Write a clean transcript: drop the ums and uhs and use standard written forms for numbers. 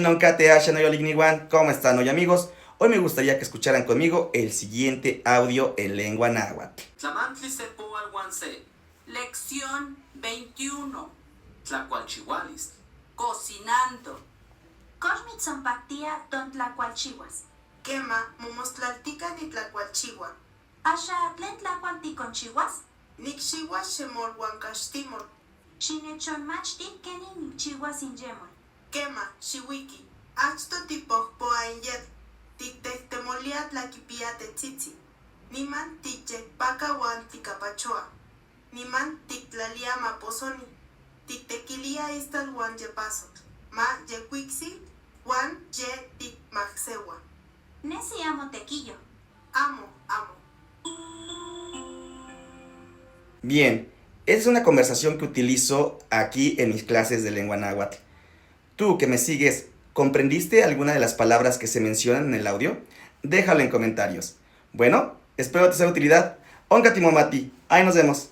noncate ashanoyoligniwan, ¿cómo están hoy amigos? Hoy me gustaría que escucharan conmigo el siguiente audio en lengua náhuatl. Tlamantli sepoalhuanse. Lección 21. Tlacualchihualis. Cocinando. Koxmitzompaktia tontlakualchiuas. Quema, momostlaltica nitlacualchihua. Asha tlen tlakualtikonchiuas. Nikxiua xemolhuancastimol. Xinechonmachti kenin nikchiuas inyemol. Quema, xiuiki. Achto tipohpoa in yetl. Tiktehtemoliah tlakipia tetzitzi. Niman tikyekpaka uan tikapachoa. Niman tiktlalia maposoni. Tiktekilia istal uan yepasotl. Ma yekuiksi uan ye tikmajseua. Nesi amo tequillo. Amo. Bien, es una conversación que utilizo aquí en mis clases de lengua náhuatl. Tú que me sigues, ¿comprendiste alguna de las palabras que se mencionan en el audio? Déjalo en comentarios. Bueno, espero te sea de utilidad. Onkatimomati, ahí nos vemos.